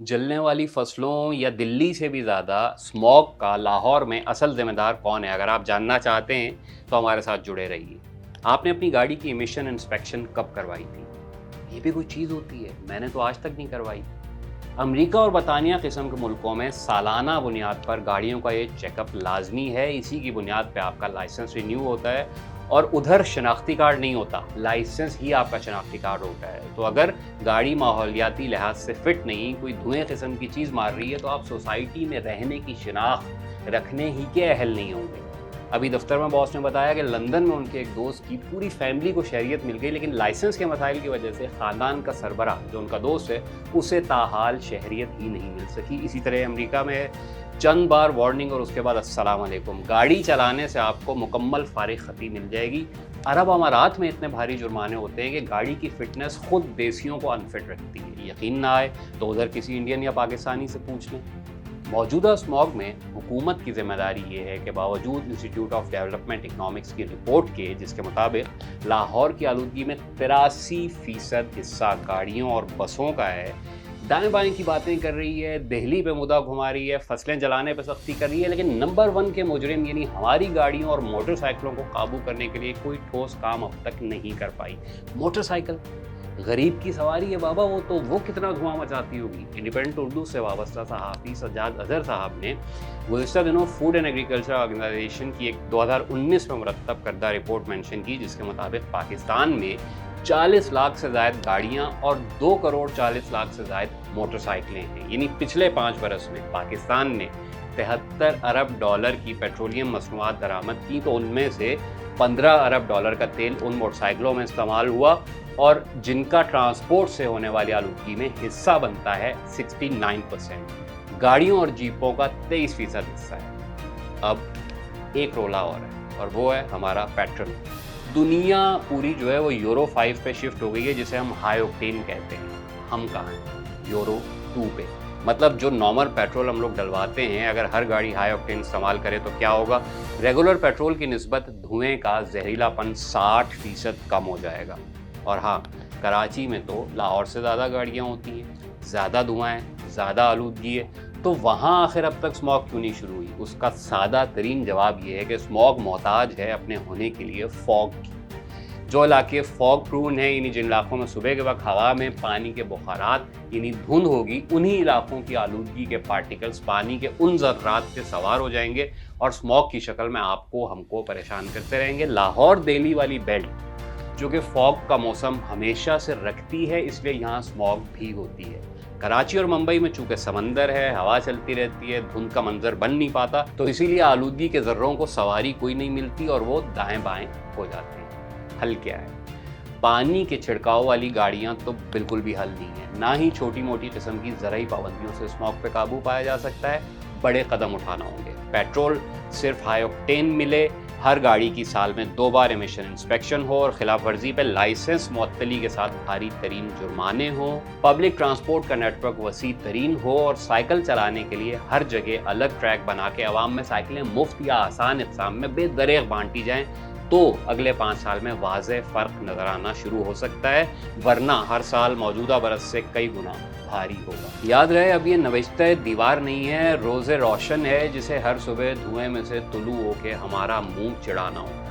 जलने वाली फसलों या दिल्ली से भी ज़्यादा स्मॉग का लाहौर में असल ज़िम्मेदार कौन है? अगर आप जानना चाहते हैं तो हमारे साथ जुड़े रहिए। आपने अपनी गाड़ी की इमिशन इंस्पेक्शन कब करवाई थी? ये भी कोई चीज़ होती है? मैंने तो आज तक नहीं करवाई। अमेरिका और बरतानिया किस्म के मुल्कों में सालाना बुनियाद पर गाड़ियों का ये चेकअप लाजमी है। इसी की बुनियाद पे आपका लाइसेंस रिन्यू होता है और उधर शनाख्ती कार्ड नहीं होता, लाइसेंस ही आपका शनाख्ती कार्ड होता है। तो अगर गाड़ी माहौलियाती लिहाज से फिट नहीं, कोई धुएं किस्म की चीज़ मार रही है, तो आप सोसाइटी में रहने की शनाख्त रखने ही के अहल नहीं होंगे। अभी दफ्तर में बॉस ने बताया कि लंदन में उनके एक दोस्त की पूरी फैमिली को शहरियत मिल गई, लेकिन लाइसेंस के मसाइल की वजह से ख़ानदान का सरबराह जो उनका दोस्त है उसे ताहाल शहरियत ही नहीं मिल सकी। इसी तरह अमेरिका में चंद बार वार्निंग और उसके बाद अस्सलाम वालेकुम, गाड़ी चलाने से आपको मुकम्मल फारिग खती मिल जाएगी। अरब अमारात में इतने भारी जुर्माने होते हैं कि गाड़ी की फिटनेस खुद देसियों को अनफिट रखती है। यकीन ना आए तो उधर किसी इंडियन या पाकिस्तानी से पूछ लें। मौजूदा स्मॉग में हुकूमत की जिम्मेदारी ये है कि बावजूद इंस्टीट्यूट ऑफ डेवलपमेंट इकनॉमिक्स की रिपोर्ट के, जिसके मुताबिक लाहौर की आलूदगी में 83% हिस्सा गाड़ियों और बसों का है, दाएं बाएं की बातें कर रही है, दिल्ली पे मुद्दा घुमा रही है, फसलें जलाने पे सख्ती कर रही है, लेकिन नंबर 1 के मुजरिम यानी हमारी गाड़ियों और मोटरसाइकिलों को काबू करने के लिए कोई ठोस काम अब तक नहीं कर पाई। मोटरसाइकिल गरीब की सवारी है बाबा, वो कितना धुआं मचाती होगी। इंडिपेंडेंट उर्दू से वाबस्ता सहाफ़ी सज्जाद अजहर साहब ने गुज़िश्ता दिनों फूड एंड एग्रीकल्चर ऑर्गेनाइजेशन की एक 2019 में मुरतब करदा रिपोर्ट मेंशन की, जिसके मुताबिक पाकिस्तान में 40 लाख से ज़ायद गाड़ियाँ और 2 करोड़ 40 लाख से ज़ायद मोटरसाइकिलें हैं। यानी पिछले 5 बरस में पाकिस्तान ने 73 अरब डॉलर की पेट्रोलियम मसनूआत दरामद की, तो उनमें से 15 अरब डॉलर का तेल उन मोटरसाइकिलों में इस्तेमाल हुआ और जिनका ट्रांसपोर्ट से होने वाली आलूदगी में हिस्सा बनता है 69%। गाड़ियों और जीपों का 23% हिस्सा है। अब एक रोला और है, और वो है हमारा पेट्रोल। दुनिया पूरी जो है वो यूरो 5 पे शिफ्ट हो गई है, जिसे हम हाई ऑक्टेन कहते हैं। हम कहाँ हैं? यूरो 2 पे। मतलब जो नॉर्मल पेट्रोल हम लोग डलवाते हैं, अगर हर गाड़ी हाई ऑक्टेन इस्तेमाल करे तो क्या होगा? रेगुलर पेट्रोल की निस्बत धुएं का जहरीलापन 60% कम हो जाएगा। और हाँ, कराची में तो लाहौर से ज़्यादा गाड़ियाँ होती हैं, ज़्यादा धुआं है, ज़्यादा आलूदगी है, तो वहाँ आखिर अब तक स्मॉग क्यों नहीं शुरू हुई? उसका सादा तरीन जवाब ये है कि स्मॉग मोहताज है अपने होने के लिए फॉग की। जो इलाके फॉग प्रूवन है, यानी जिन इलाकों में सुबह के वक्त हवा में पानी के बुखारात यानी धुंध होगी, उन्हीं इलाकों की आलूदगी के पार्टिकल्स पानी के उन ज़र्रात पे सवार हो जाएंगे और स्मॉग की शक्ल में आपको हमको परेशान करते रहेंगे। लाहौर दिल्ली वाली बेल्ट जो कि फॉग का मौसम हमेशा से रखती है, इसलिए यहाँ स्मॉग भी होती है। कराची और मुंबई में चूँकि समंदर है, हवा चलती रहती है, धुंध का मंजर बन नहीं पाता, तो इसीलिए आलूदगी के ज़र्रों को सवारी कोई नहीं मिलती और वो दाएं बाएं हो जाते हैं। हल क्या है? पानी के छिड़काव वाली गाड़ियाँ तो बिल्कुल भी हल नहीं है। ना ही छोटी मोटी किस्म की ज़राई पाबंदियों से स्मॉग पे काबू पाया जा सकता है। बड़े कदम उठाना होंगे। पेट्रोल सिर्फ हाई ऑक्टेन मिले, हर गाड़ी की साल में 2 बार एमिशन इंस्पेक्शन हो और खिलाफ वर्जी पर लाइसेंस मुअत्तली के साथ भारी तरीन जुर्माने हो, पब्लिक ट्रांसपोर्ट का नेटवर्क वसी तरीन हो और साइकिल चलाने के लिए हर जगह अलग ट्रैक बना के अवाम में साइकिलें मुफ्त या आसान इक़साम में बेदरेग बांटी जाएं, तो अगले 5 साल में वाज़ेह फ़र्क नज़र आना शुरू हो सकता है, वरना हर साल मौजूदा बरस से कई गुना भारी होगा। याद रहे, अब ये नविश्ते दीवार नहीं है, रोज़े रोशन है, जिसे हर सुबह धुएं में से तुलू होके हमारा मुंह चिढ़ाना हो।